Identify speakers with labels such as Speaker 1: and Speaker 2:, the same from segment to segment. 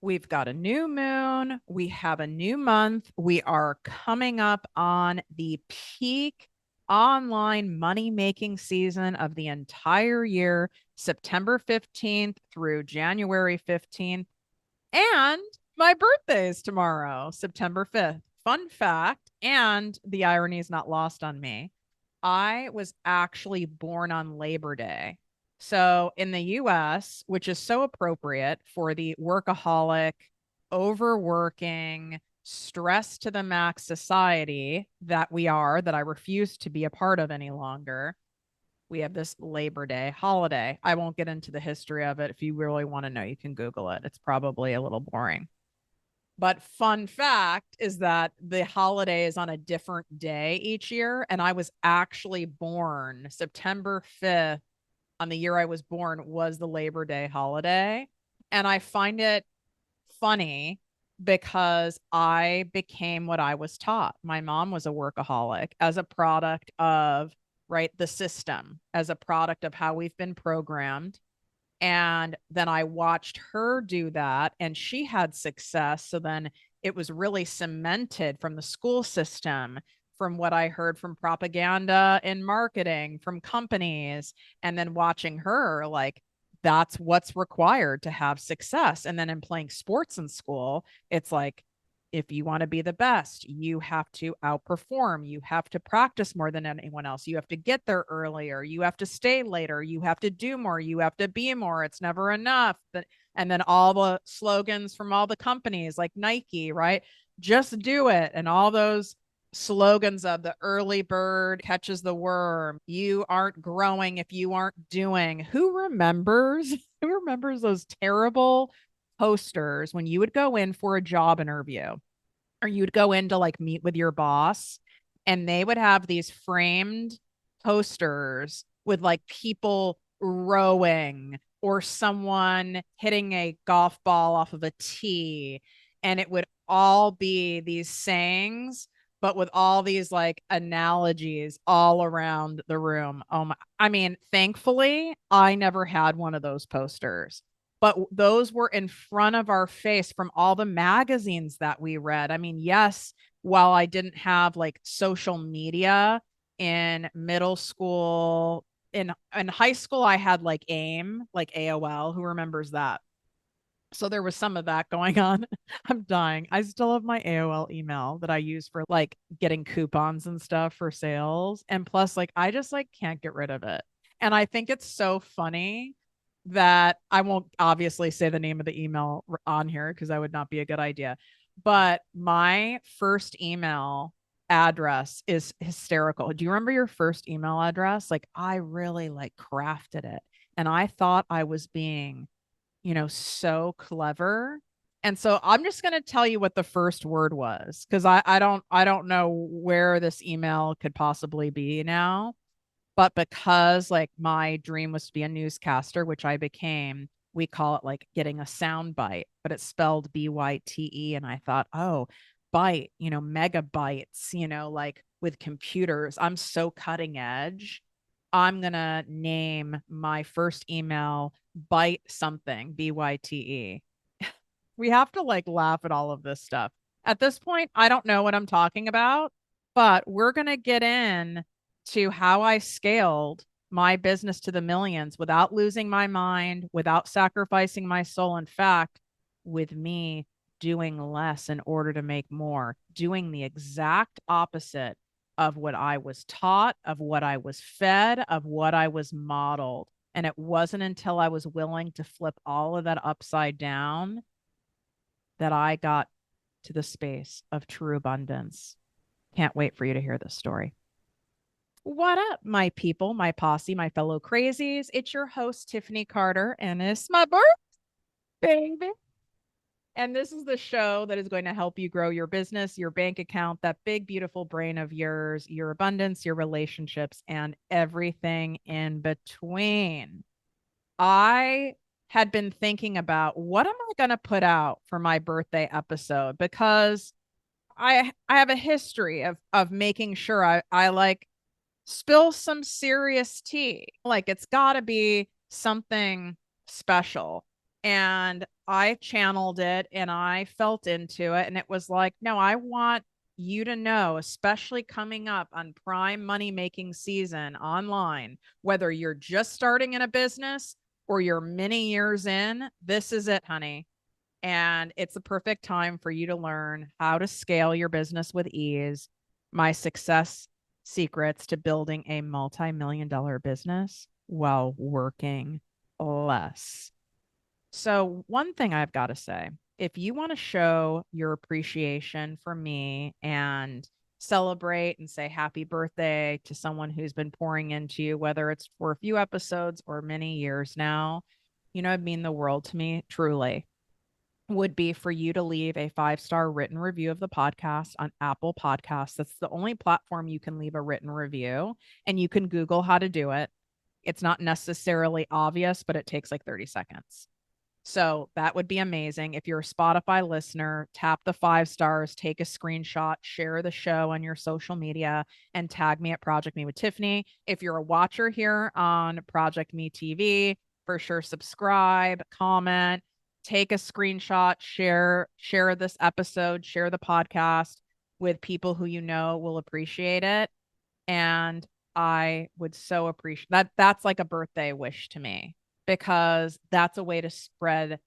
Speaker 1: We've got a new moon. We have a new month. We are coming up on the peak online money making season of the entire year, September 15th through January 15th. And my birthday is tomorrow, September 5th. Fun fact, and the irony is not lost on me. I was actually born on Labor Day. So in the US, which is so appropriate for the workaholic, overworking, stress to the max society that we are, that I refuse to be a part of any longer, we have this Labor Day holiday. I won't get into the history of it. If you really want to know, you can Google it. It's probably a little boring. But fun fact is that the holiday is on a different day each year. And I was actually born September 5th. On the year I was born was the Labor Day holiday. And I find it funny because I became what I was taught. My mom was a workaholic as a product of, right, the system, as a product of how we've been programmed. And then I watched her do that and she had success. So then it was really cemented from the school system, from what I heard from propaganda and marketing, from companies, and then watching her, like, that's what's required to have success. And then in playing sports in school, it's like, if you want to be the best, you have to outperform. You have to practice more than anyone else. You have to get there earlier. You have to stay later. You have to do more. You have to be more. It's never enough. And then all the slogans from all the companies like Nike, right? Just do it. And all those slogans of the early bird catches the worm. You aren't growing if you aren't doing. Who remembers? Who remembers those terrible posters when you would go in for a job interview or you'd go in to like meet with your boss and they would have these framed posters with like people rowing or someone hitting a golf ball off of a tee, and it would all be these sayings but with all these like analogies all around the room. Oh my, I mean, thankfully I never had one of those posters, but those were in front of our face from all the magazines that we read. I mean, yes, while I didn't have like social media in middle school, in high school, I had like AIM, like AOL. Who remembers that? So there was some of that going on. I'm dying. I still have my AOL email that I use for like getting coupons and stuff for sales. And plus, like, I just like can't get rid of it. And I think it's so funny that I won't obviously say the name of the email on here because that would not be a good idea. But my first email address is hysterical. Do you remember your first email address? Like I really like crafted it and I thought I was being, so clever. And so I'm just going to tell you what the first word was because I don't know where this email could possibly be now. But because like my dream was to be a newscaster, which I became, we call it like getting a sound bite, but it's spelled BYTE. And I thought, oh, byte, megabytes, like with computers. I'm so cutting edge. I'm going to name my first email Byte something, BYTE. We have to like laugh at all of this stuff. At this point, I don't know what I'm talking about, but we're going to get in to how I scaled my business to the millions without losing my mind, without sacrificing my soul. In fact, with me doing less in order to make more, doing the exact opposite of what I was taught, of what I was fed, of what I was modeled. And it wasn't until I was willing to flip all of that upside down that I got to the space of true abundance. Can't wait for you to hear this story. What up, my people, my posse, my fellow crazies? It's your host, Tiffany Carter, and it's my birthday, baby. And this is the show that is going to help you grow your business, your bank account, that big, beautiful brain of yours, your abundance, your relationships, and everything in between. I had been thinking about what am I going to put out for my birthday episode because I have a history of making sure I like spill some serious tea. Like it's got to be something special. And I channeled it and I felt into it. And it was like, no, I want you to know, especially coming up on prime money making season online, whether you're just starting in a business or you're many years in, this is it, honey. And it's the perfect time for you to learn how to scale your business with ease. My success secrets to building a multi-million-dollar business while working less. So, one thing I've got to say, if you want to show your appreciation for me and celebrate and say happy birthday to someone who's been pouring into you, whether it's for a few episodes or many years now, it'd mean the world to me, truly, would be for you to leave a 5-star written review of the podcast on Apple Podcasts. That's the only platform you can leave a written review, and you can Google how to do it. It's not necessarily obvious, but it takes like 30 seconds. So that would be amazing. If you're a Spotify listener, tap the 5 stars, take a screenshot, share the show on your social media, and tag me at Project Me with Tiffany. If you're a watcher here on Project Me TV, for sure subscribe, comment, take a screenshot, share this episode, share the podcast with people who you know will appreciate it. And I would so appreciate that. That's like a birthday wish to me, because that's a way to spread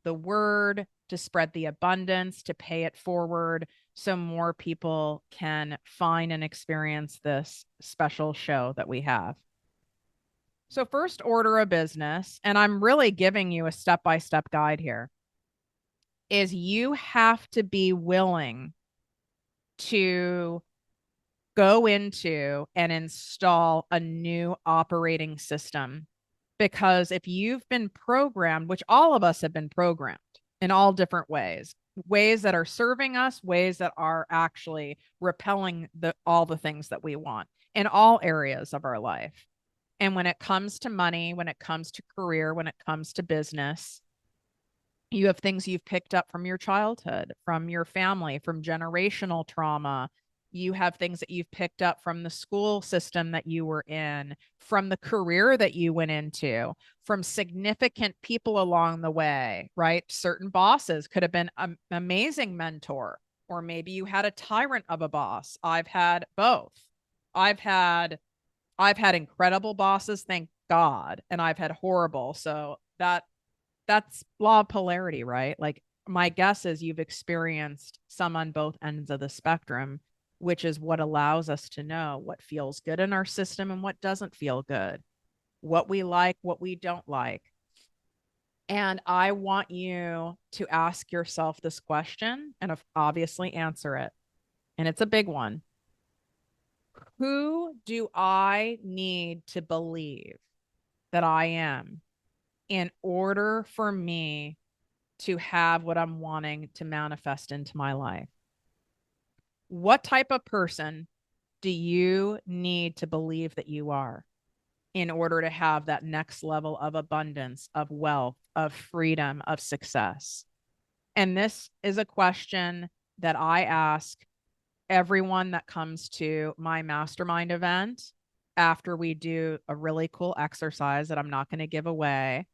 Speaker 1: the word, to spread the abundance, to pay it forward so more people can find and experience this special show that we have. So, first order of business, and I'm really giving you a step by step guide here, is you have to be willing to go into and install a new operating system. Because if you've been programmed, which all of us have been programmed in all different ways, ways that are serving us, ways that are actually repelling all the things that we want in all areas of our life. And when it comes to money, when it comes to career, when it comes to business, you have things you've picked up from your childhood, from your family, from generational trauma. You have things that you've picked up from the school system that you were in, from the career that you went into, from significant people along the way, right? Certain bosses could have been an amazing mentor, or maybe you had a tyrant of a boss. I've had both. I've had incredible bosses, thank God, and I've had horrible. So that's law of polarity, right? Like, my guess is you've experienced some on both ends of the spectrum, which is what allows us to know what feels good in our system and what doesn't feel good, what we like, what we don't like. And I want you to ask yourself this question and obviously answer it. And it's a big one. Who do I need to believe that I am in order for me to have what I'm wanting to manifest into my life? What type of person do you need to believe that you are in order to have that next level of abundance, of wealth, of freedom, of success? And this is a question that I ask everyone that comes to my mastermind event after we do a really cool exercise that I'm not going to give away.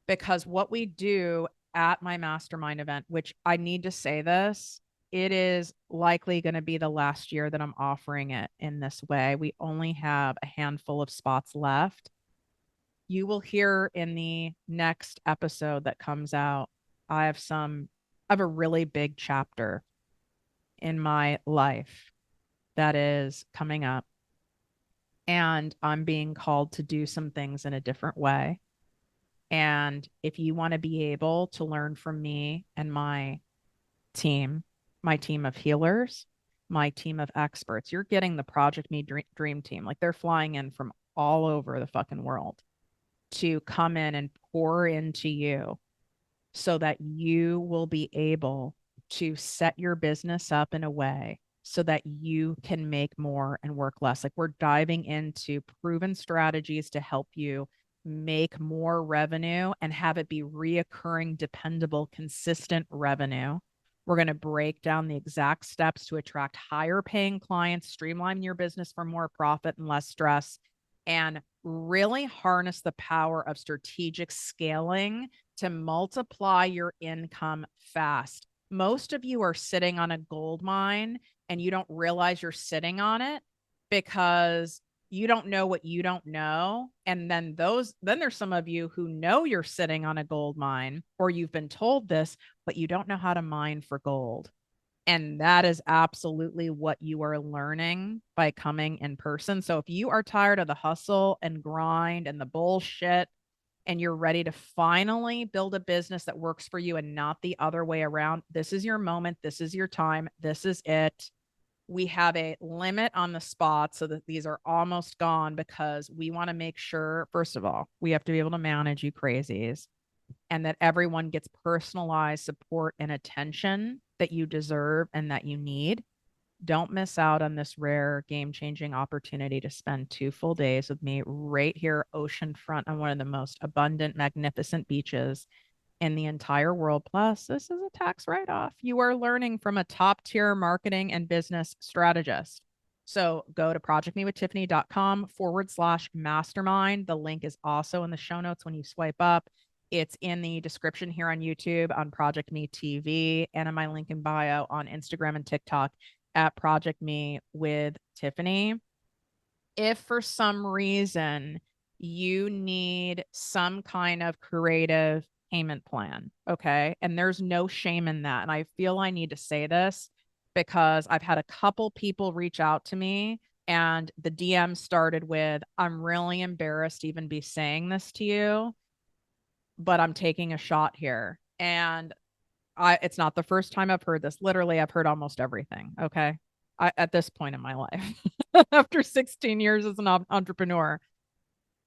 Speaker 1: Because what we do at my mastermind event, which I need to say this, it is likely going to be the last year that I'm offering it in this way. We only have a handful of spots left. You will hear in the next episode that comes out, I have a really big chapter in my life that is coming up. And I'm being called to do some things in a different way. And if you want to be able to learn from me and my team of healers, my team of experts, you're getting the ProjectME dream team. Like, they're flying in from all over the fucking world to come in and pour into you so that you will be able to set your business up in a way so that you can make more and work less. Like, we're diving into proven strategies to help you make more revenue and have it be reoccurring, dependable, consistent revenue. We're going to break down the exact steps to attract higher paying clients, streamline your business for more profit and less stress, and really harness the power of strategic scaling to multiply your income fast. Most of you are sitting on a gold mine and you don't realize you're sitting on it because you don't know what you don't know. And then there's some of you who know you're sitting on a gold mine, or you've been told this, but you don't know how to mine for gold. And that is absolutely what you are learning by coming in person. So if you are tired of the hustle and grind and the bullshit, and you're ready to finally build a business that works for you and not the other way around, this is your moment. This is your time. This is it. We have a limit on the spots so that these are almost gone, because we want to make sure, first of all, we have to be able to manage you crazies, and that everyone gets personalized support and attention that you deserve and that you need. Don't miss out on this rare game-changing opportunity to spend 2 full days with me right here oceanfront on one of the most abundant, magnificent beaches in the entire world. Plus, this is a tax write-off. You are learning from a top-tier marketing and business strategist. So go to projectmewithttiffany.com/mastermind. The link is also in the show notes when you swipe up. It's in the description here on YouTube, on Project Me TV, and in my link in bio on Instagram and TikTok at Project Me with Tiffany. If for some reason you need some kind of creative payment plan, okay, and there's no shame in that. And I feel I need to say this because I've had a couple people reach out to me, and the DM started with, I'm really embarrassed to even be saying this to you, but I'm taking a shot here. And it's not the first time I've heard this. Literally, I've heard almost everything. Okay. At this point in my life, after 16 years as an entrepreneur.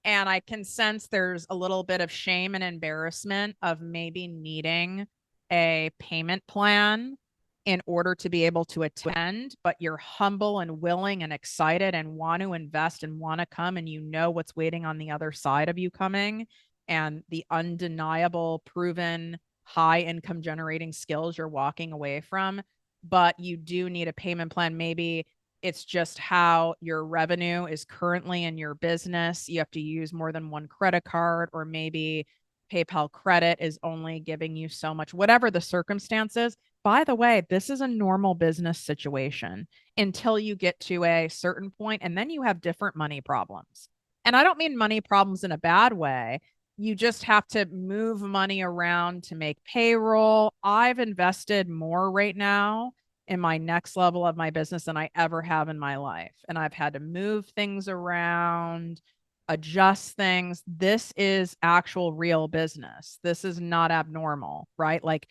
Speaker 1: And I can sense there's a little bit of shame and embarrassment of maybe needing a payment plan in order to be able to attend, but you're humble and willing and excited and want to invest and want to come, and you know what's waiting on the other side of you coming, and the undeniable, proven high income generating skills you're walking away from. But you do need a payment plan. Maybe it's just how your revenue is currently in your business. You have to use more than one credit card, or maybe PayPal credit is only giving you so much, whatever the circumstances. By the way, this is a normal business situation until you get to a certain point, and then you have different money problems. And I don't mean money problems in a bad way. You just have to move money around to make payroll. I've invested more right now in my next level of my business than I ever have in my life. And I've had to move things around, adjust things. This is actual real business. This is not abnormal, right? Like,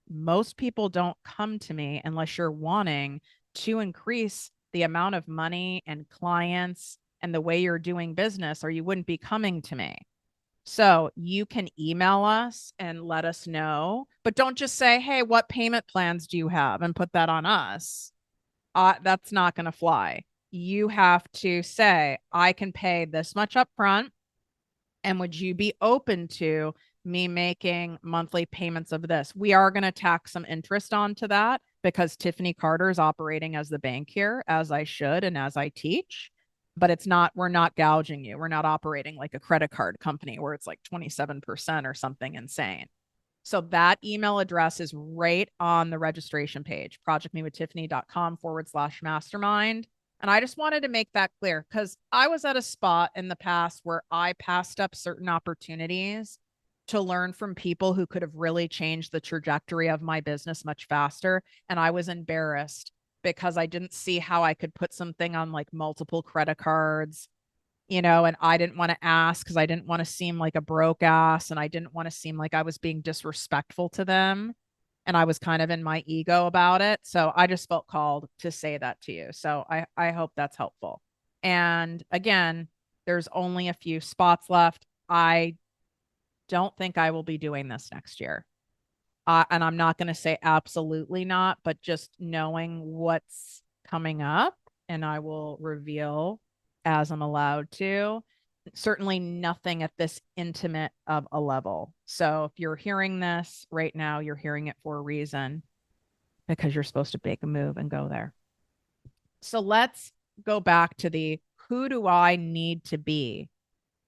Speaker 1: most people don't come to me unless you're wanting to increase the amount of money and clients and the way you're doing business, or you wouldn't be coming to me. So you can email us and let us know, but don't just say, hey, what payment plans do you have, and put that on us. That's not going to fly. You have to say, I can pay this much up front, and would you be open to me making monthly payments of this? We are going to tack some interest onto that because Tiffany Carter is operating as the bank here, as I should and as I teach. But it's not, we're not gouging you. We're not operating like a credit card company where it's like 27% or something insane. So that email address is right on the registration page, projectmewithttiffany.com/mastermind. And I just wanted to make that clear because I was at a spot in the past where I passed up certain opportunities to learn from people who could have really changed the trajectory of my business much faster. And I was embarrassed because I didn't see how I could put something on like multiple credit cards, and I didn't want to ask because I didn't want to seem like a broke ass, and I didn't want to seem like I was being disrespectful to them. And I was kind of in my ego about it. So I just felt called to say that to you. So I hope that's helpful. And again, there's only a few spots left. I don't think I will be doing this next year. And I'm not going to say absolutely not, but just knowing what's coming up, and I will reveal as I'm allowed to. Certainly nothing at this intimate of a level. So if you're hearing this right now, you're hearing it for a reason, because you're supposed to make a move and go there. So let's go back to the who do I need to be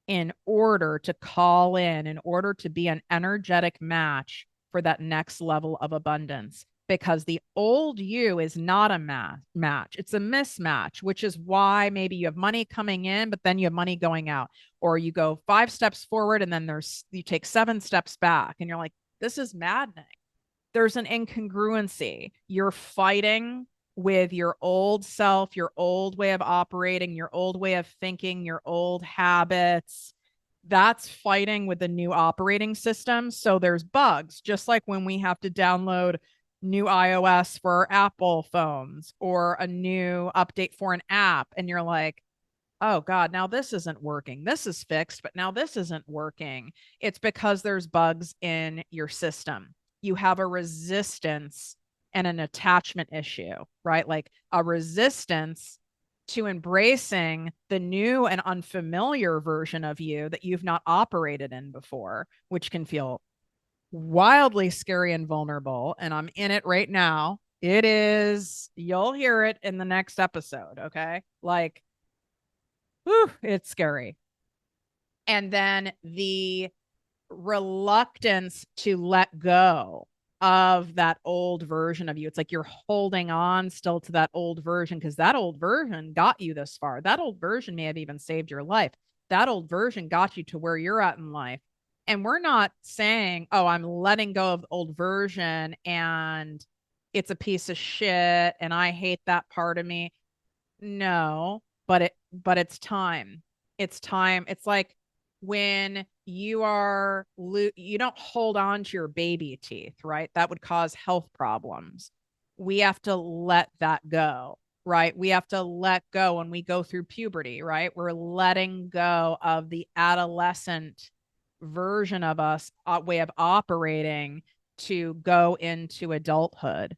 Speaker 1: in order to call in order to be an energetic match for that next level of abundance. Because the old you is not a match. It's a mismatch, which is why maybe you have money coming in, but then you have money going out, or you go 5 steps forward and then you take 7 steps back and you're like, this is maddening. There's an incongruency. You're fighting with your old self, your old way of operating, your old way of thinking, your old habits. That's fighting with the new operating system. So there's bugs, just like when we have to download new iOS for Apple phones or a new update for an app. And you're like, oh God, now this isn't working. This is fixed, but now this isn't working. It's because there's bugs in your system. You have a resistance and an attachment issue, right? Like a resistance to embracing the new and unfamiliar version of you that you've not operated in before, which can feel wildly scary and vulnerable. And I'm in it right now. It is, you'll hear it in the next episode. Okay. Like, whew, it's scary. And then the reluctance to let go of that old version of you. It's like you're holding on still to that old version because that old version got you this far. That old version may have even saved your life. That old version got you to where you're at in life. And we're not saying, oh, I'm letting go of the old version and it's a piece of shit and I hate that part of me. No, but it's time. It's time. It's like when you don't hold on to your baby teeth, right? That would cause health problems. We have to let that go, right? We have to let go when we go through puberty, right? We're letting go of the adolescent version of us, way of operating to go into adulthood.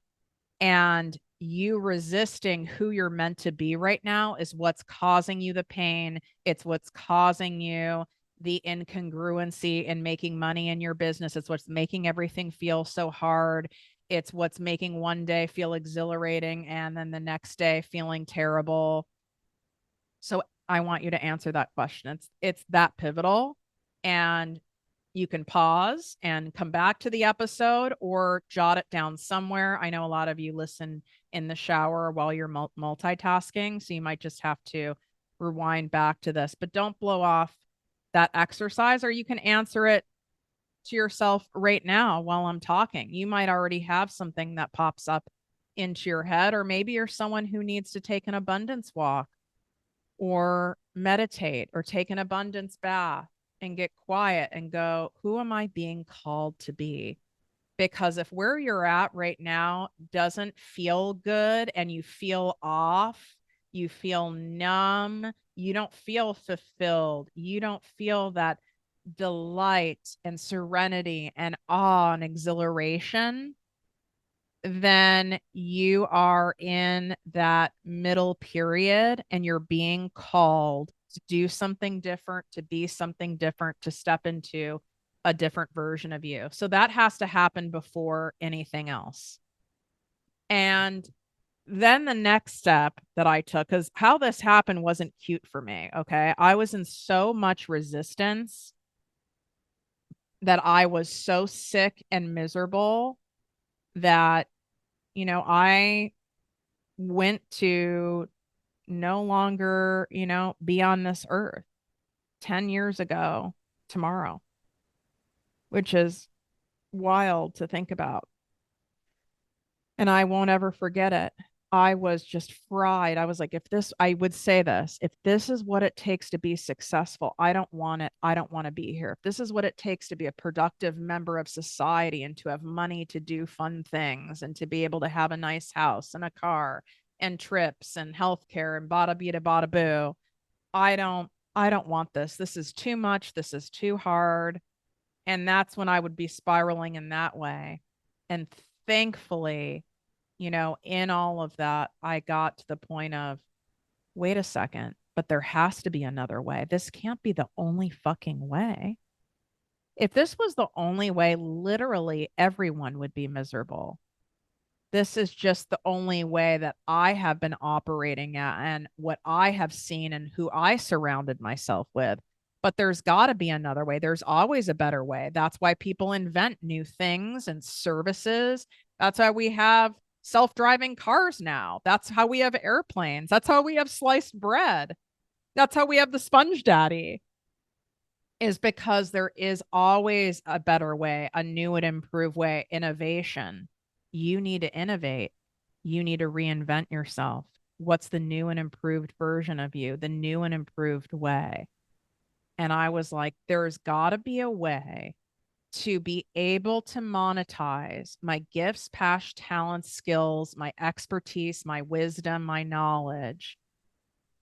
Speaker 1: And you resisting who you're meant to be right now is what's causing you the pain. It's what's causing you the incongruency in making money in your business. It's what's making everything feel so hard. It's what's making one day feel exhilarating and then the next day feeling terrible. So I want you to answer that question. It's that pivotal. And you can pause and come back to the episode or jot it down somewhere. I know a lot of you listen in the shower while you're multitasking, so you might just have to rewind back to this, but don't blow off that exercise, or you can answer it to yourself right now while I'm talking. You might already have something that pops up into your head, or maybe you're someone who needs to take an abundance walk or meditate or take an abundance bath and get quiet and go, who am I being called to be? Because if where you're at right now doesn't feel good and you feel off, you feel numb, you don't feel fulfilled, you don't feel that delight and serenity and awe and exhilaration, then you are in that middle period and you're being called to do something different, to be something different, to step into a different version of you. So that has to happen before anything else. And then the next step that I took, because how this happened wasn't cute for me. Okay. I was in so much resistance that I was so sick and miserable that, I went to no longer, be on this earth 10 years ago tomorrow, which is wild to think about. And I won't ever forget it. I was just fried. I was like, I would say this, if this is what it takes to be successful, I don't want it. I don't want to be here. If this is what it takes to be a productive member of society and to have money to do fun things and to be able to have a nice house and a car and trips and healthcare and bada bida bada boo, I don't want this. This is too much. This is too hard. And that's when I would be spiraling in that way. And thankfully, in all of that, I got to the point of, wait a second, but there has to be another way. This can't be the only fucking way. If this was the only way, literally everyone would be miserable. This is just the only way that I have been operating at and what I have seen and who I surrounded myself with. but there's got to be another way. There's always a better way. That's why people invent new things and services. That's why we have self-driving cars now. That's how we have airplanes. That's how we have sliced bread. That's how we have the sponge daddy, is because there is always a better way, a new and improved way, innovation. You need to innovate. You need to reinvent yourself. What's the new and improved version of you, the new and improved way? And I was like, there's got to be a way to be able to monetize my gifts, passion, talents, skills, my expertise, my wisdom, my knowledge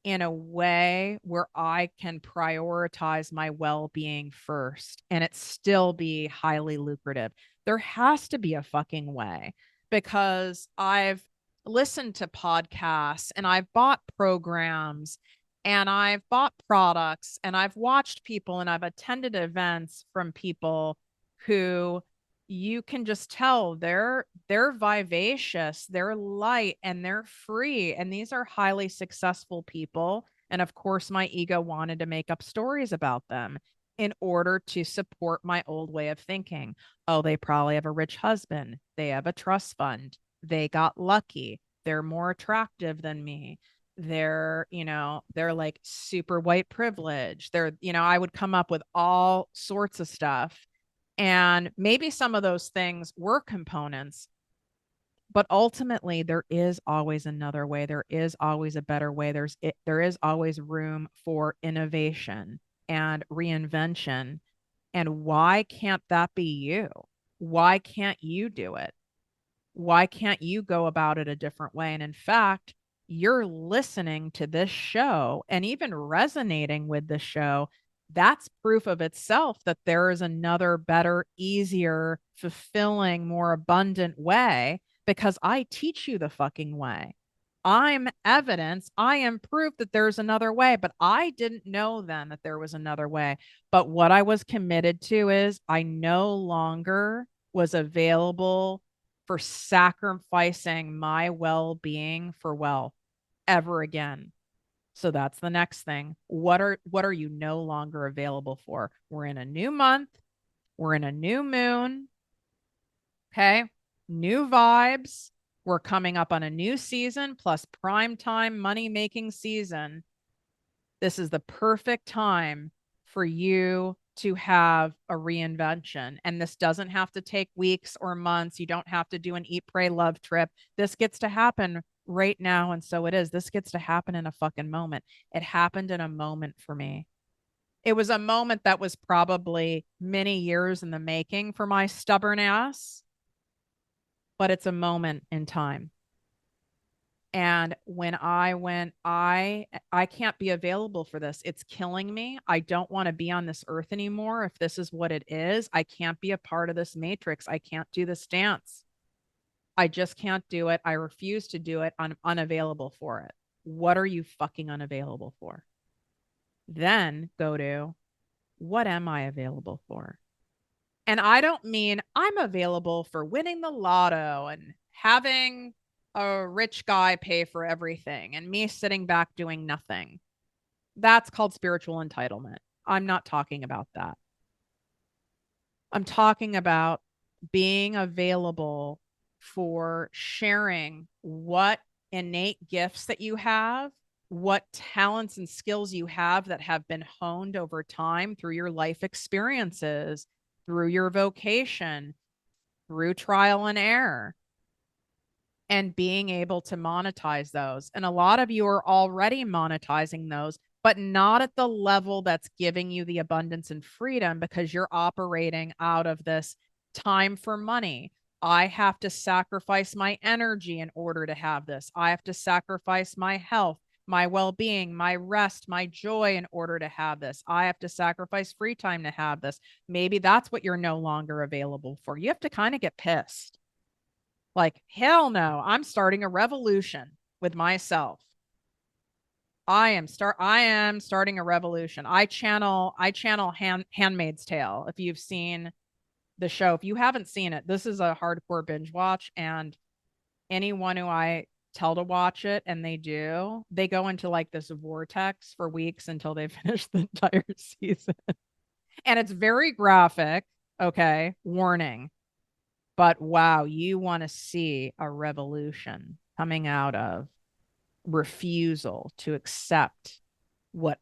Speaker 1: in a way where I can prioritize my well-being first and it still be highly lucrative. There has to be a fucking way, because I've listened to podcasts and I've bought programs and I've bought products and I've watched people and I've attended events from people who you can just tell they're vivacious, they're light, and they're free, and these are highly successful people. And of course my ego wanted to make up stories about them in order to support my old way of thinking. Oh, they probably have a rich husband, they have a trust fund, they got lucky, they're more attractive than me, they're like super white privilege, I would come up with all sorts of stuff. And maybe some of those things were components, but ultimately there is always another way. There is always a better way. There is always room for innovation and reinvention. And why can't that be you? Why can't you do it? Why can't you go about it a different way? And in fact, you're listening to this show and even resonating with the show. That's proof of itself that there is another better, easier, fulfilling, more abundant way, because I teach you the fucking way. I'm evidence. I am proof that there's another way, but I didn't know then that there was another way. But what I was committed to is I no longer was available for sacrificing my well-being for wealth ever again. So that's the next thing. What are you no longer available for? We're in a new month. We're in a new moon. Okay. New vibes. We're coming up on a new season plus prime time money making season. This is the perfect time for you to have a reinvention. And this doesn't have to take weeks or months. You don't have to do an eat, pray, love trip. This gets to happen right now. And so it is. This gets to happen in a fucking moment. It happened in a moment for me. It was a moment that was probably many years in the making for my stubborn ass, but it's a moment in time. And when I went, I can't be available for this. It's killing me. I don't want to be on this earth anymore. If this is what it is, I can't be a part of this matrix. I can't do this dance. I just can't do it. I refuse to do it. I'm unavailable for it. What are you fucking unavailable for? Then go to, what am I available for? And I don't mean I'm available for winning the lotto and having a rich guy pay for everything and me sitting back doing nothing. That's called spiritual entitlement. I'm not talking about that. I'm talking about being available for sharing what innate gifts that you have, what talents and skills you have that have been honed over time through your life experiences, through your vocation, through trial and error, and being able to monetize those. And a lot of you are already monetizing those, but not at the level that's giving you the abundance and freedom, because you're operating out of this time for money. I have to sacrifice my energy in order to have this. I have to sacrifice my health, my well-being, my rest, my joy in order to have this. I have to sacrifice free time to have this. Maybe that's what you're no longer available for. You have to kind of get pissed. Like, hell no, I'm starting a revolution with myself. I am starting a revolution. I channel Handmaid's Tale. If you've seen the show, if you haven't seen it, this is a hardcore binge watch. And anyone who I tell to watch it and they do, they go into like this vortex for weeks until they finish the entire season. And it's very graphic. Okay. Warning. But wow, you want to see a revolution coming out of refusal to accept what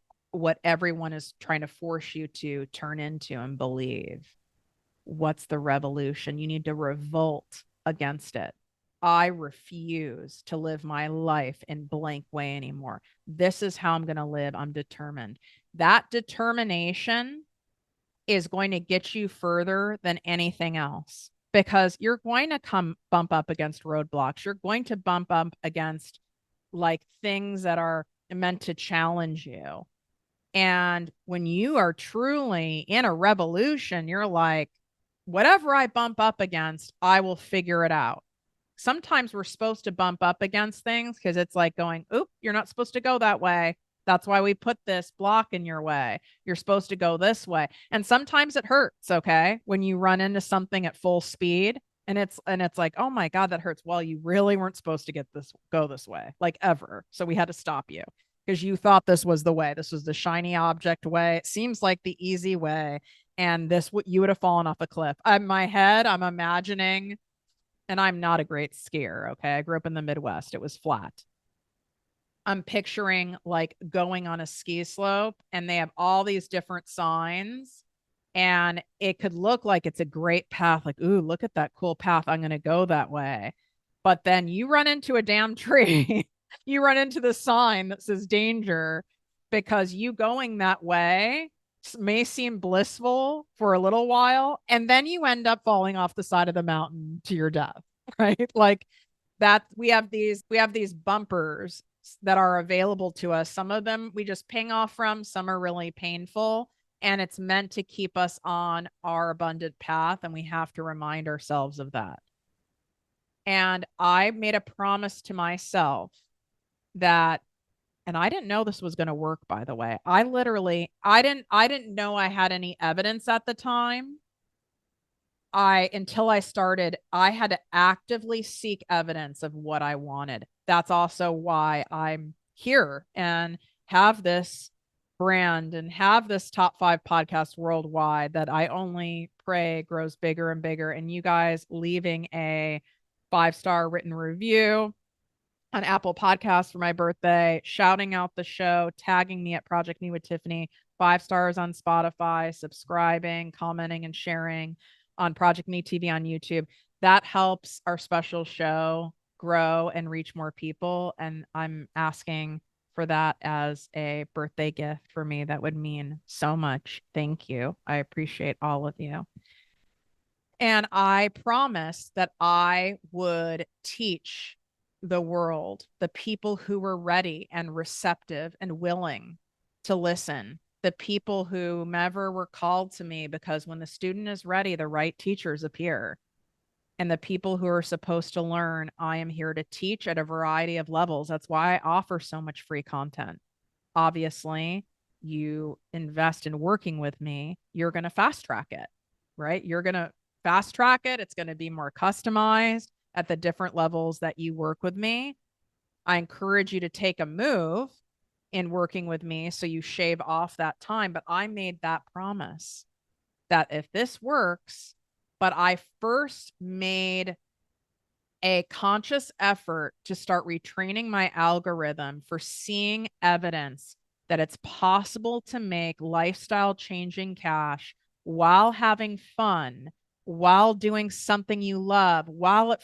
Speaker 1: everyone is trying to force you to turn into and believe. What's the revolution? You need to revolt against it. I refuse to live my life in blank way anymore. This is how I'm going to live. I'm determined. That determination is going to get you further than anything else, because you're going to bump up against roadblocks. You're going to bump up against like things that are meant to challenge you. And when you are truly in a revolution, you're like, whatever I bump up against, I will figure it out. Sometimes we're supposed to bump up against things because it's like going, oop, you're not supposed to go that way. That's why we put this block in your way. You're supposed to go this way. And sometimes it hurts, okay? When you run into something at full speed and it's like, oh my God, that hurts. Well, you really weren't supposed to go this way, like ever. So we had to stop you because you thought this was the way. This was the shiny object way. It seems like the easy way. And you would have fallen off a cliff. In my head, I'm imagining, and I'm not a great skier, okay? I grew up in the Midwest. It was flat. I'm picturing like going on a ski slope and they have all these different signs and it could look like it's a great path. Like, ooh, look at that cool path. I'm going to go that way. But then you run into a damn tree. You run into the sign that says danger, because you going that way may seem blissful for a little while. And then you end up falling off the side of the mountain to your death, right? Like that we have these bumpers that are available to us. Some of them we just ping off from, some are really painful, and it's meant to keep us on our abundant path. And we have to remind ourselves of that. And I made a promise to myself that, and I didn't know this was going to work, by the way. I didn't know I had any evidence at the time. Until I started, I had to actively seek evidence of what I wanted. That's also why I'm here and have this brand and have this top 5 podcast worldwide that I only pray grows bigger and bigger. And you guys leaving a 5-star written review on Apple Podcasts for my birthday, shouting out the show, tagging me at ProjectME with Tiffany, 5 stars on Spotify, subscribing, commenting, and sharing on ProjectME TV on YouTube. That helps our special show grow and reach more people. And I'm asking for that as a birthday gift for me. That would mean so much. Thank you. I appreciate all of you. And I promised that I would teach the world, the people who were ready and receptive and willing to listen, the people who never were called to me, because when the student is ready, the right teachers appear. And the people who are supposed to learn, I am here to teach at a variety of levels. That's why I offer so much free content. Obviously, you invest in working with me, you're going to fast track it, right? You're going to fast track it. It's going to be more customized at the different levels that you work with me. I encourage you to take a move in working with me so you shave off that time. But I made that promise that if this works, but I first made a conscious effort to start retraining my algorithm for seeing evidence that it's possible to make lifestyle changing cash while having fun, while doing something you love, while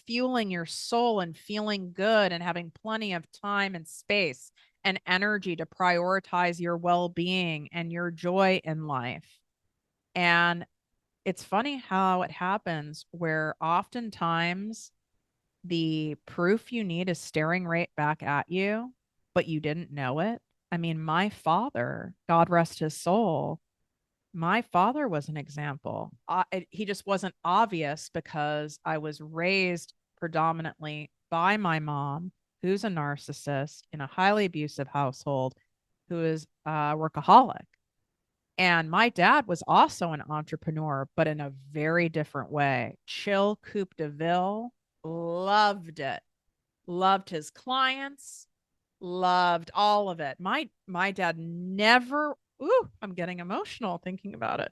Speaker 1: fueling your soul and feeling good and having plenty of time and space and energy to prioritize your well-being and your joy in life. And it's funny how it happens where oftentimes the proof you need is staring right back at you, but you didn't know it. I mean, my father, God rest his soul, my father was an example. He just wasn't obvious because I was raised predominantly by my mom, who's a narcissist in a highly abusive household, who is a workaholic. And my dad was also an entrepreneur, but in a very different way. Chill, Coupe de Ville, loved it. loved his clients, loved all of it. My dad never, ooh, I'm getting emotional thinking about it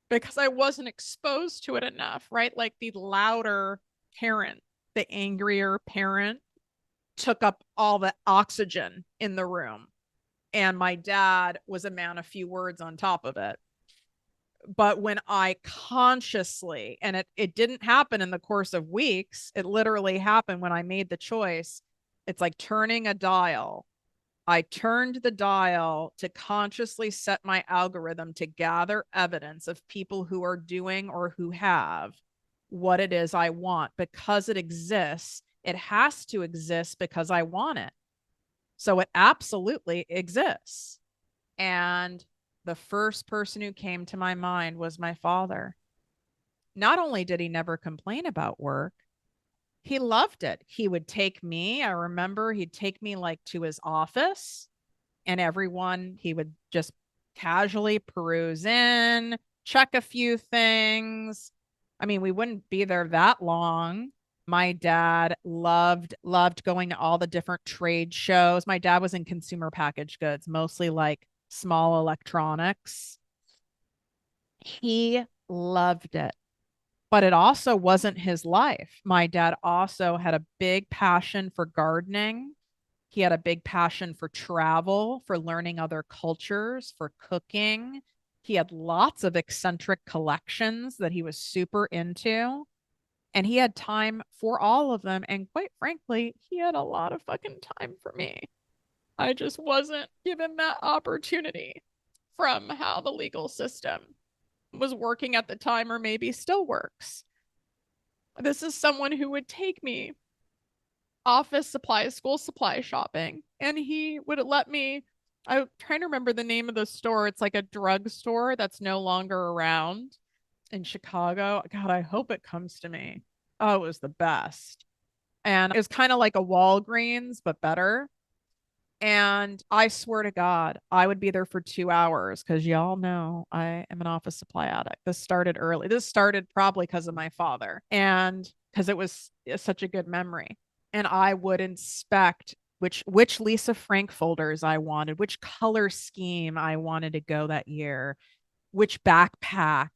Speaker 1: because I wasn't exposed to it enough, right? Like the louder parent, the angrier parent took up all the oxygen in the room. And my dad was a man of few words on top of it. But when I consciously, and it didn't happen in the course of weeks, it literally happened when I made the choice. It's like turning a dial. I turned the dial to consciously set my algorithm to gather evidence of people who are doing or who have what it is I want. Because it exists, it has to exist because I want it. So it absolutely exists. And the first person who came to my mind was my father. Not only did he never complain about work, he loved it. He would take me, I remember he'd take me like to his office, and everyone, he would just casually peruse in, check a few things. I mean, we wouldn't be there that long. My dad loved going to all the different trade shows. My dad was in consumer packaged goods, mostly like small electronics. He loved it, but it also wasn't his life. My dad also had a big passion for gardening. He had a big passion for travel, for learning other cultures, for cooking. He had lots of eccentric collections that he was super into. And he had time for all of them. And quite frankly, he had a lot of fucking time for me. I just wasn't given that opportunity from how the legal system was working at the time, or maybe still works. This is someone who would take me office supplies, school supply shopping, and he would let me. I'm trying to remember the name of the store. It's like a drugstore that's no longer around in Chicago. God, I hope it comes to me. Oh, it was the best. And it was kind of like a Walgreens, but better. And I swear to God, I would be there for 2 hours because y'all know I am an office supply addict. This started early. This started probably because of my father and because it was such a good memory. And I would inspect which Lisa Frank folders I wanted, which color scheme I wanted to go that year, which backpack,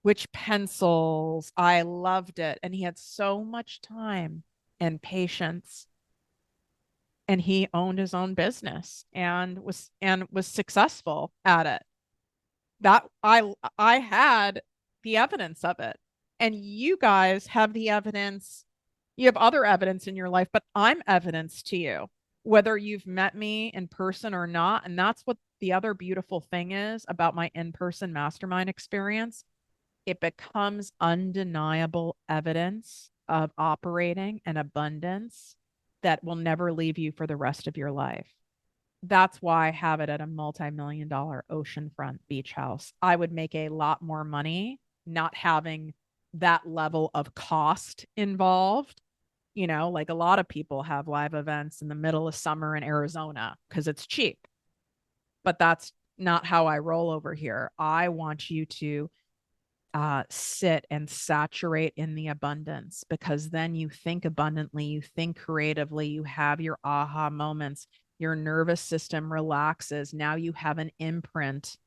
Speaker 1: which pencils. I loved it. And he had so much time and patience, and he owned his own business and was successful at it. That I had the evidence of it, and you guys have the evidence. You have other evidence in your life, but I'm evidence to you, whether you've met me in person or not. And that's what the other beautiful thing is about my in-person mastermind experience. It becomes undeniable evidence of operating an abundance that will never leave you for the rest of your life. That's why I have it at a multi-million-dollar oceanfront beach house. I would make a lot more money not having that level of cost involved. You know, like a lot of people have live events in the middle of summer in Arizona because it's cheap. But that's not how I roll over here. I want you to sit and saturate in the abundance, because then you think abundantly, you think creatively, you have your aha moments, your nervous system relaxes. Now you have an imprint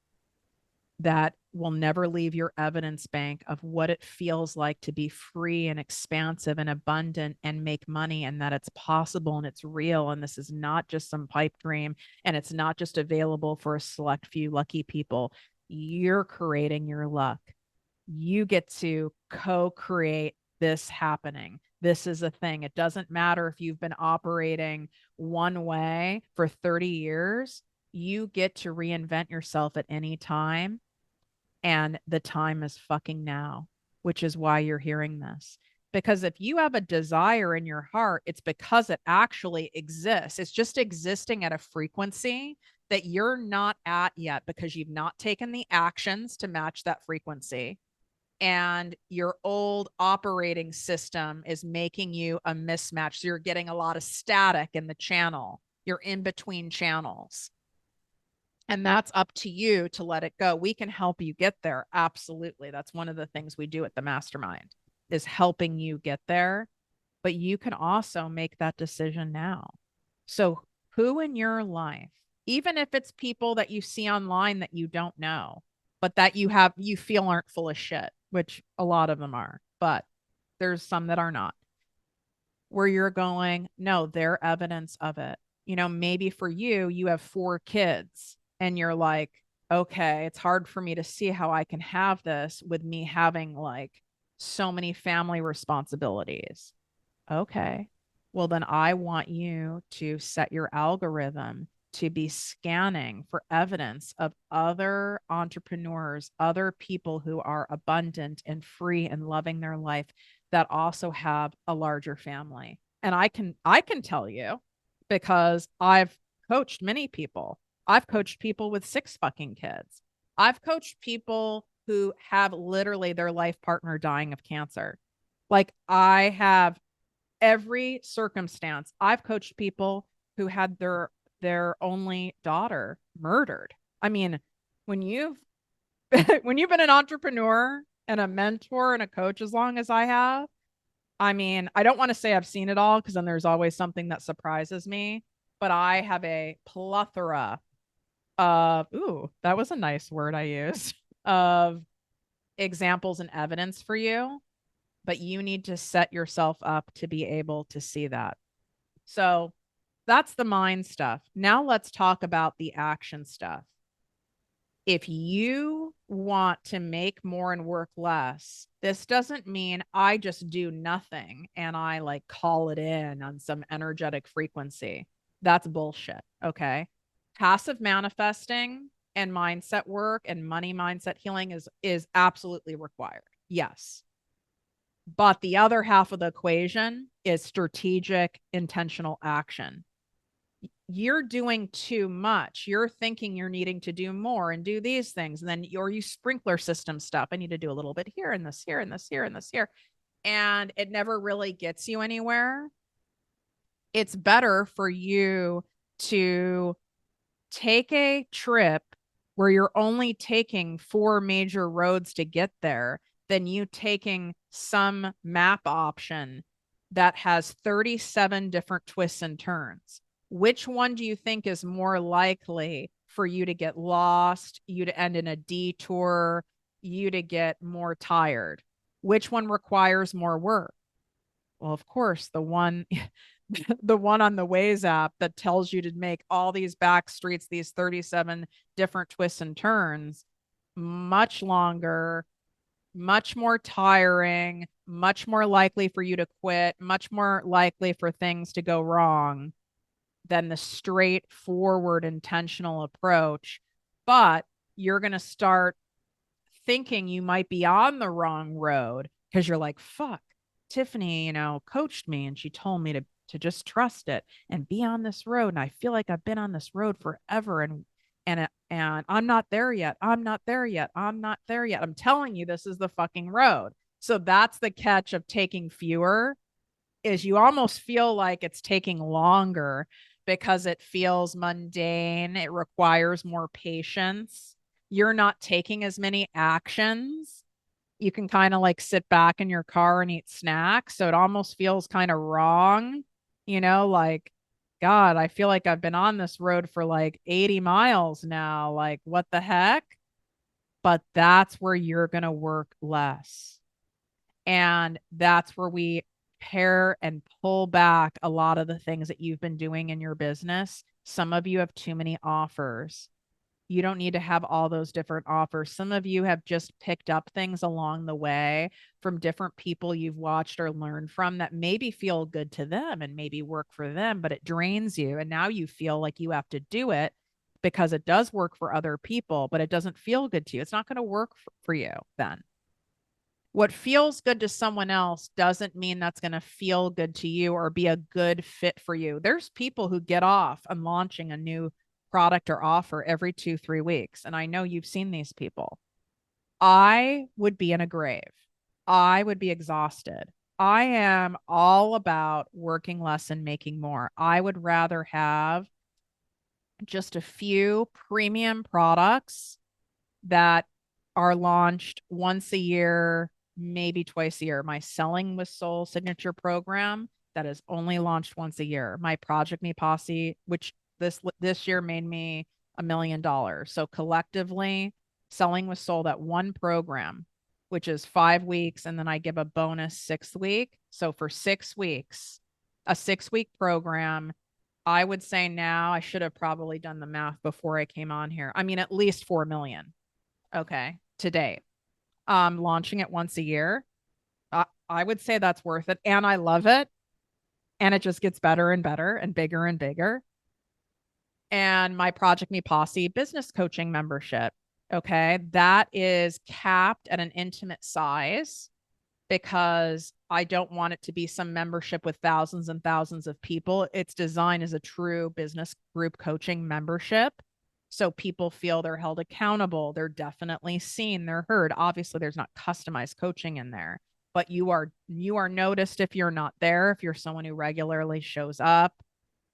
Speaker 1: that will never leave your evidence bank of what it feels like to be free and expansive and abundant and make money, and that it's possible and it's real. And this is not just some pipe dream, and it's not just available for a select few lucky people. You're creating your luck. You get to co-create this happening. This is a thing. It doesn't matter if you've been operating one way for 30 years. You get to reinvent yourself at any time. And the time is fucking now, which is why you're hearing this. Because if you have a desire in your heart, it's because it actually exists. It's just existing at a frequency that you're not at yet because you've not taken the actions to match that frequency. And your old operating system is making you a mismatch. So you're getting a lot of static in the channel. You're in between channels. And that's up to you to let it go. We can help you get there. Absolutely. That's one of the things we do at the mastermind, is helping you get there. but you can also make that decision now. So, who in your life, even if it's people that you see online that you don't know, but that you feel aren't full of shit, which a lot of them are, but there's some that are not, where you're going, no, they're evidence of it. Maybe for you, you have 4 kids and you're like, okay, it's hard for me to see how I can have this with me having like so many family responsibilities. Okay. Well, then I want you to set your algorithm to be scanning for evidence of other entrepreneurs, other people who are abundant and free and loving their life that also have a larger family. And I can tell you because I've coached many people. I've coached people with 6 fucking kids. I've coached people who have literally their life partner dying of cancer. Like I have every circumstance. I've coached people who had their only daughter murdered. I mean, when you've when you've been an entrepreneur and a mentor and a coach as long as I have, I mean, I don't want to say I've seen it all because then there's always something that surprises me, but I have a plethora of, ooh, that was a nice word I used, of examples and evidence for you, but you need to set yourself up to be able to see that. So that's the mind stuff. Now let's talk about the action stuff. If you want to make more and work less, this doesn't mean I just do nothing and I like call it in on some energetic frequency. That's bullshit. Okay. Passive manifesting and mindset work and money mindset healing is absolutely required. Yes. But the other half of the equation is strategic, intentional action. You're doing too much. You're thinking you're needing to do more and do these things. And then you sprinkler system stuff. I need to do a little bit here and this here and this here and this here. And it never really gets you anywhere. It's better for you to take a trip where you're only taking 4 major roads to get there than you taking some map option that has 37 different twists and turns. Which one do you think is more likely for you to get lost, you to end in a detour, you to get more tired? Which one requires more work? Well, of course, the one the one on the Waze app that tells you to make all these back streets, these 37 different twists and turns, much longer, much more tiring, much more likely for you to quit, much more likely for things to go wrong than the straightforward intentional approach. But you're going to start thinking you might be on the wrong road because you're like, fuck, Tiffany, coached me and she told me to just trust it and be on this road. And I feel like I've been on this road forever and I'm not there yet. I'm not there yet. I'm not there yet. I'm telling you, this is the fucking road. So that's the catch of taking fewer is you almost feel like it's taking longer because it feels mundane. It requires more patience. You're not taking as many actions. You can kind of like sit back in your car and eat snacks. So it almost feels kind of wrong, like, God, I feel like I've been on this road for like 80 miles now. Like, what the heck? But that's where you're going to work less. And that's where we pare and pull back a lot of the things that you've been doing in your business. Some of you have too many offers. You don't need to have all those different offers. Some of you have just picked up things along the way from different people you've watched or learned from that maybe feel good to them and maybe work for them, but it drains you. And now you feel like you have to do it because it does work for other people, but it doesn't feel good to you. It's not going to work for you then. What feels good to someone else doesn't mean that's going to feel good to you or be a good fit for you. There's people who get off on launching a new product or offer every 2-3 weeks. And I know you've seen these people. I would be in a grave. I would be exhausted. I am all about working less and making more. I would rather have just a few premium products that are launched once a year maybe twice a year. My Selling with Soul signature program that is only launched once a year. My ProjectME posse, which this year made me $1 million. So collectively, Selling with Soul, that one program, which is 5 weeks, and then I give a bonus 6th week. So for 6 weeks, a 6-week program, I would say now, I should have probably done the math before I came on here. I mean, at least 4 million. Okay, to date. Launching it once a year, I would say that's worth it. And I love it. And it just gets better and better and bigger and bigger. And my ProjectMe Posse business coaching membership. Okay. That is capped at an intimate size because I don't want it to be some membership with thousands and thousands of people. It's designed as a true business group coaching membership. So people feel they're held accountable. They're definitely seen, they're heard. Obviously, there's not customized coaching in there, but you are noticed if you're not there. If you're someone who regularly shows up,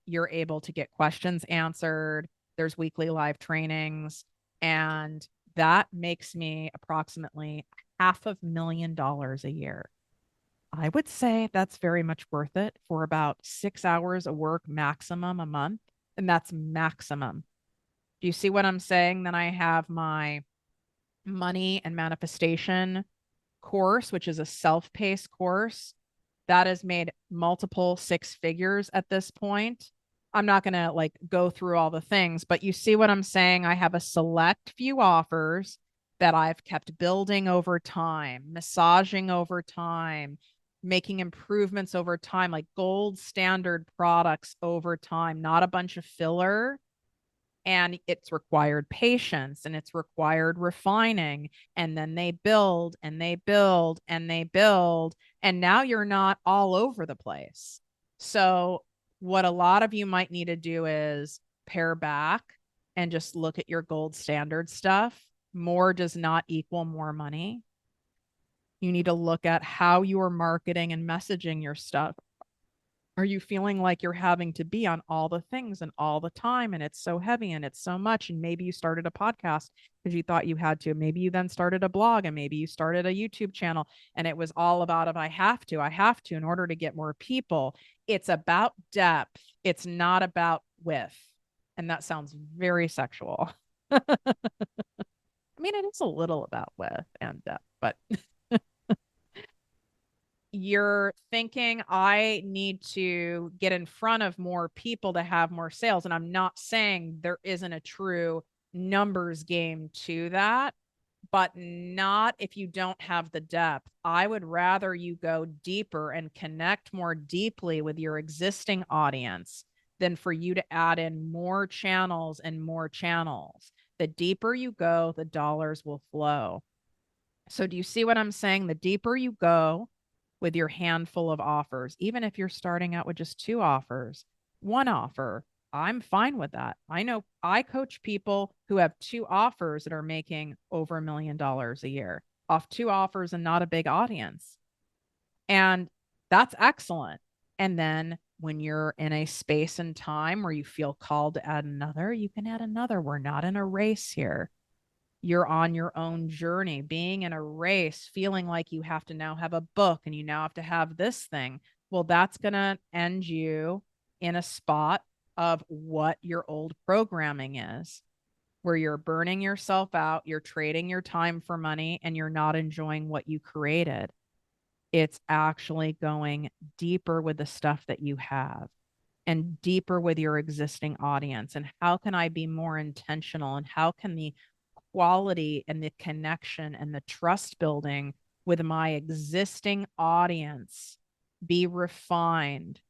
Speaker 1: you're able to get questions answered. There's weekly live trainings, and that makes me approximately $500,000 a year. I would say that's very much worth it for about 6 hours of work maximum a month. And that's maximum. Do you see what I'm saying? Then I have my money and manifestation course, which is a self-paced course that has made multiple 6 figures at this point. I'm not going to like go through all the things, but you see what I'm saying? I have a select few offers that I've kept building over time, massaging over time, making improvements over time, like gold standard products over time, not a bunch of filler. And it's required patience and it's required refining. And then they build and they build and they build. And now you're not all over the place. So, what a lot of you might need to do is pare back and just look at your gold standard stuff. More does not equal more money. You need to look at how you are marketing and messaging your stuff. Are you feeling like you're having to be on all the things and all the time and it's so heavy and it's so much? And maybe you started a podcast because you thought you had to. Maybe you then started a blog and maybe you started a YouTube channel and it was all about if I have to in order to get more people. It's about depth. It's not about width. And that sounds very sexual. I mean, it is a little about width and depth, but you're thinking I need to get in front of more people to have more sales. And I'm not saying there isn't a true numbers game to that, but not if you don't have the depth. I would rather you go deeper and connect more deeply with your existing audience than for you to add in more channels and more channels. The deeper you go, the dollars will flow. So do you see what I'm saying? The deeper you go with your handful of offers, even if you're starting out with just 2 offers, 1 offer, I'm fine with that. I know I coach people who have 2 offers that are making over $1 million a year off 2 offers and not a big audience. And that's excellent. And then when you're in a space and time where you feel called to add another, you can add another. We're not in a race here. You're on your own journey. Being in a race, feeling like you have to now have a book and you now have to have this thing. Well, that's going to end you in a spot of what your old programming is, where you're burning yourself out, you're trading your time for money, and you're not enjoying what you created. It's actually going deeper with the stuff that you have and deeper with your existing audience. And how can I be more intentional? And how can the quality and the connection and the trust building with my existing audience be refined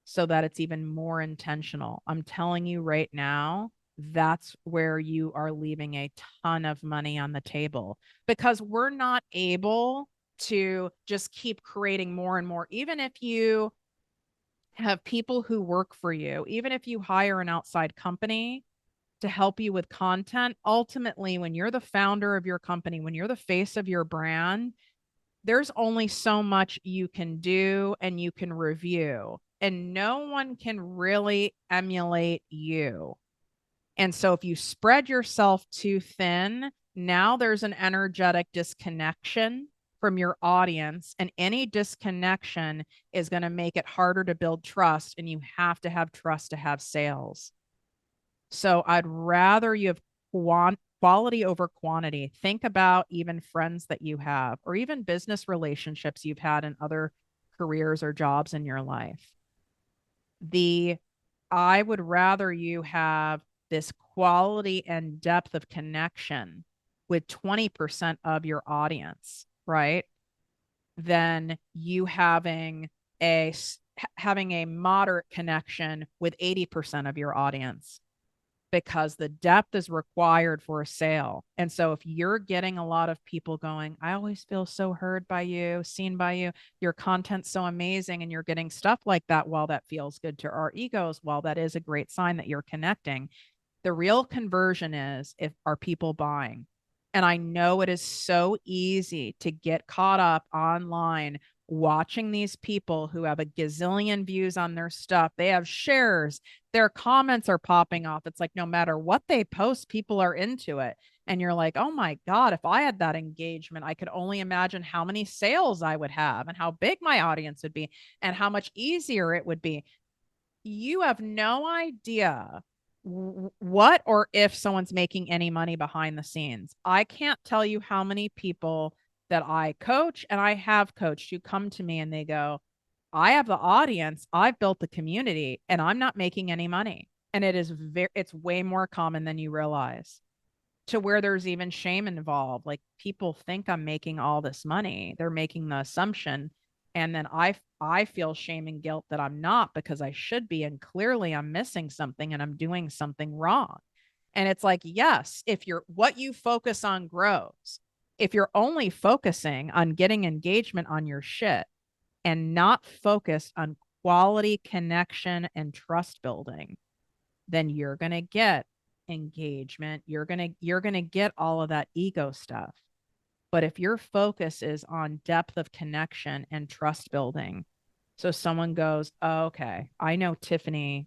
Speaker 1: so that it's even more intentional? I'm telling you right now, that's where you are leaving a ton of money on the table because we're not able to just keep creating more and more. Even if you have people who work for you, even if you hire an outside company to help you with content, ultimately, when you're the founder of your company, when you're the face of your brand, there's only so much you can do and you can review, and no one can really emulate you. And so if you spread yourself too thin, now there's an energetic disconnection from your audience, and any disconnection is going to make it harder to build trust, and you have to have trust to have sales. So I'd rather you have quality over quantity. Think about even friends that you have, or even business relationships you've had in other careers or jobs in your life. I would rather you have this quality and depth of connection with 20% of your audience, right? Than you having a moderate connection with 80% of your audience, because the depth is required for a sale. And so if you're getting a lot of people going, I always feel so heard by you, seen by you, your content's so amazing, and you're getting stuff like that, while that feels good to our egos, while that is a great sign that you're connecting, the real conversion is, if are people buying? And I know it is so easy to get caught up online watching these people who have a gazillion views on their stuff. They have shares, their comments are popping off. It's like no matter what they post, people are into it. And you're like, oh my God, if I had that engagement, I could only imagine how many sales I would have, and how big my audience would be, and how much easier it would be. You have no idea what or if someone's making any money behind the scenes. I can't tell you how many people that I coach and I have coached who come to me and they go, I have the audience, I've built the community, and I'm not making any money. And it's way more common than you realize, to where there's even shame involved. Like, people think I'm making all this money. They're making the assumption. And then I feel shame and guilt that I'm not, because I should be. And clearly I'm missing something and I'm doing something wrong. And it's like, yes, if what you focus on grows. If you're only focusing on getting engagement on your shit and not focused on quality connection and trust building, then you're going to get engagement. You're going to get all of that ego stuff. But if your focus is on depth of connection and trust building, so someone goes, oh, okay, I know Tiffany's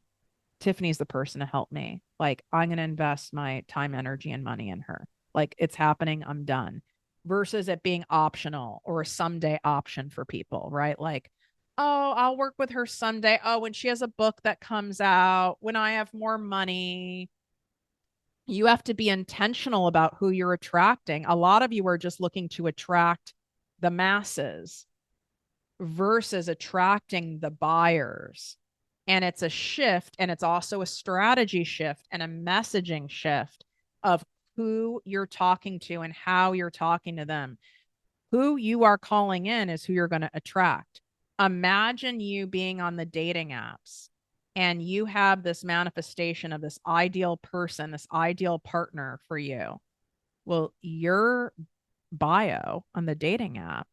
Speaker 1: the person to help me. Like, I'm going to invest my time, energy, and money in her. Like, it's happening, I'm done. Versus it being optional or a someday option for people, right? Like, oh, I'll work with her someday. Oh, when she has a book that comes out, when I have more money. You have to be intentional about who you're attracting. A lot of you are just looking to attract the masses versus attracting the buyers. And it's a shift, and it's also a strategy shift and a messaging shift of who you're talking to and how you're talking to them. Who you are calling in is who you're going to attract. Imagine you being on the dating apps and you have this manifestation of this ideal person, this ideal partner for you. Well, your bio on the dating app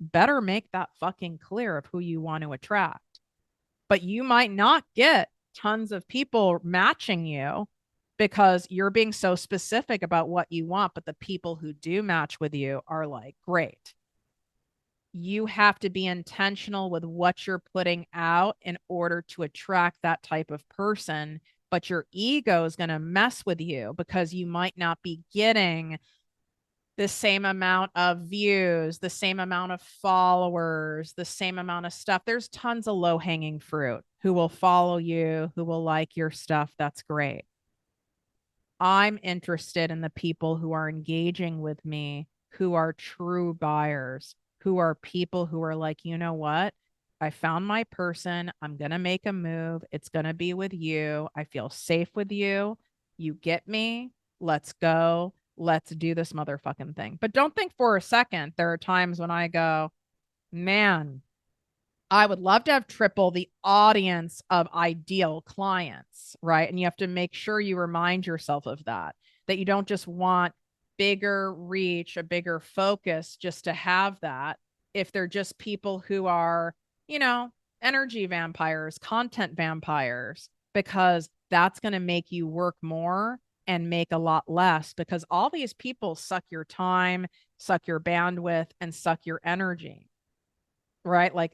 Speaker 1: better make that fucking clear of who you want to attract. But you might not get tons of people matching you because you're being so specific about what you want. But the people who do match with you are like, great. You have to be intentional with what you're putting out in order to attract that type of person. But your ego is going to mess with you because you might not be getting the same amount of views, the same amount of followers, the same amount of stuff. There's tons of low-hanging fruit who will follow you, who will like your stuff. That's great. I'm interested in the people who are engaging with me, who are true buyers, who are people who are like, you know what? I found my person. I'm going to make a move. It's going to be with you. I feel safe with you. You get me. Let's go. Let's do this motherfucking thing. But don't think for a second. There are times when I go, man, I would love to have triple the audience of ideal clients, right? And you have to make sure you remind yourself of that you don't just want bigger reach, a bigger focus just to have that. If they're just people who are, energy vampires, content vampires, because that's going to make you work more and make a lot less, because all these people suck your time, suck your bandwidth, and suck your energy, right? Like,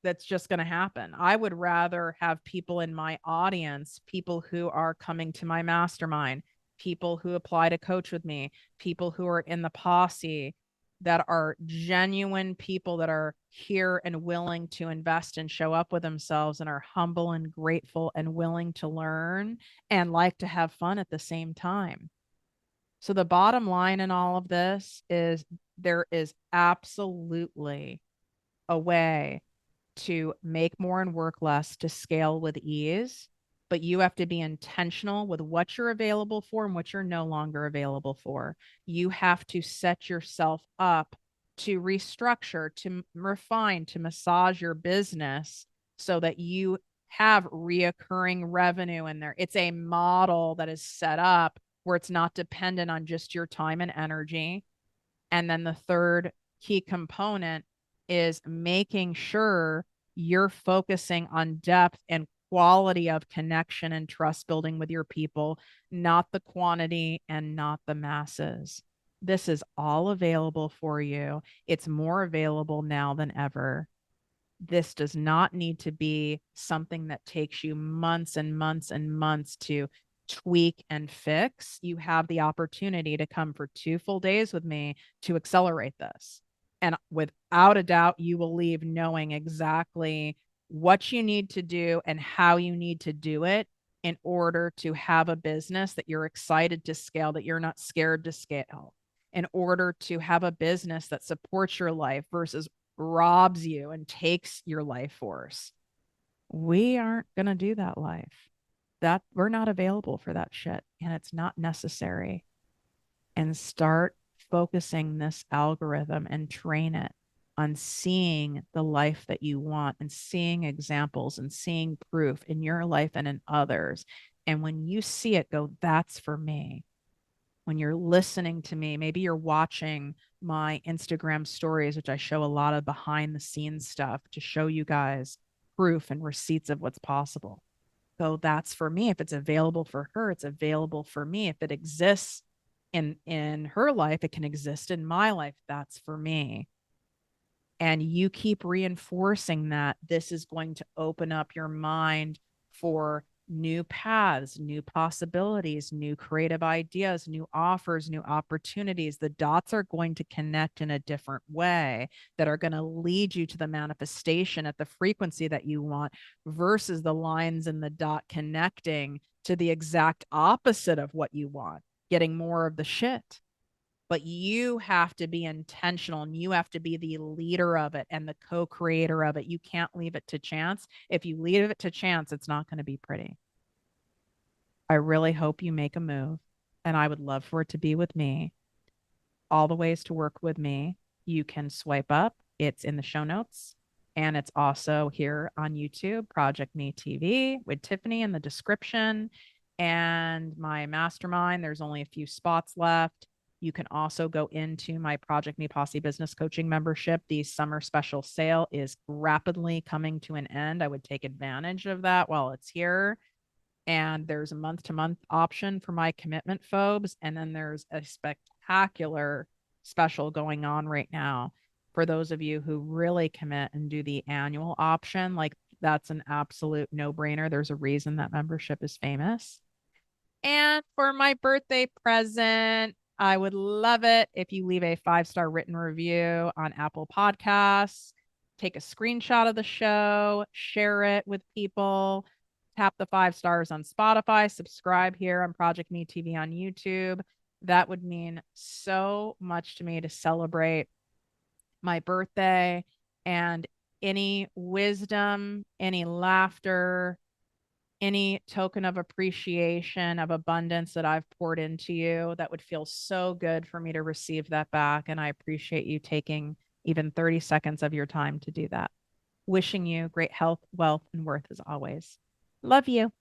Speaker 1: that's just going to happen. I would rather have people in my audience, people who are coming to my mastermind, people who apply to coach with me, people who are in the posse, that are genuine people that are here and willing to invest and show up with themselves and are humble and grateful and willing to learn and like to have fun at the same time. So the bottom line in all of this is there is absolutely a way to make more and work less to scale with ease, but you have to be intentional with what you're available for and what you're no longer available for. You have to set yourself up to restructure, to refine, to massage your business so that you have reoccurring revenue in there. It's a model that is set up where it's not dependent on just your time and energy. And then the third key component is making sure you're focusing on depth and quality of connection and trust building with your people, not the quantity and not the masses. This is all available for you. It's more available now than ever. This does not need to be something that takes you months and months and months to tweak and fix. You have the opportunity to come for 2 full days with me to accelerate this. And without a doubt, you will leave knowing exactly what you need to do and how you need to do it in order to have a business that you're excited to scale, that you're not scared to scale, in order to have a business that supports your life versus robs you and takes your life force. We aren't going to do that life. That we're not available for that shit and it's not necessary. And start focusing this algorithm and train it on seeing the life that you want and seeing examples and seeing proof in your life and in others. And when you see it, go, that's for me. When you're listening to me, maybe you're watching my Instagram stories, which I show a lot of behind the scenes stuff to show you guys proof and receipts of what's possible. So that's for me. If it's available for her, it's available for me. If it exists in her life, it can exist in my life. That's for me. And you keep reinforcing that, this is going to open up your mind for new paths, new possibilities, new creative ideas, new offers, new opportunities. The dots are going to connect in a different way that are going to lead you to the manifestation at the frequency that you want versus the lines in the dot connecting to the exact opposite of what you want, getting more of the shit. But you have to be intentional and you have to be the leader of it and the co-creator of it. You can't leave it to chance. If you leave it to chance, it's not going to be pretty. I really hope you make a move, and I would love for it to be with me. All the ways to work with me, you can swipe up. It's in the show notes. And it's also here on YouTube, ProjectME TV with Tiffany in the description. And my mastermind, there's only a few spots left. You can also go into my ProjectME Posse Business Coaching membership. The summer special sale is rapidly coming to an end. I would take advantage of that while it's here. And there's a month-to-month option for my commitment phobes. And then there's a spectacular special going on right now for those of you who really commit and do the annual option. Like, that's an absolute no-brainer. There's a reason that membership is famous. And for my birthday present, I would love it if you leave a 5-star written review on Apple Podcasts, take a screenshot of the show, share it with people, tap the 5 stars on Spotify, subscribe here on ProjectME TV on YouTube. That would mean so much to me to celebrate my birthday, and any wisdom, any laughter, any token of appreciation, of abundance that I've poured into you, that would feel so good for me to receive that back. And I appreciate you taking even 30 seconds of your time to do that. Wishing you great health, wealth, and worth as always. Love you.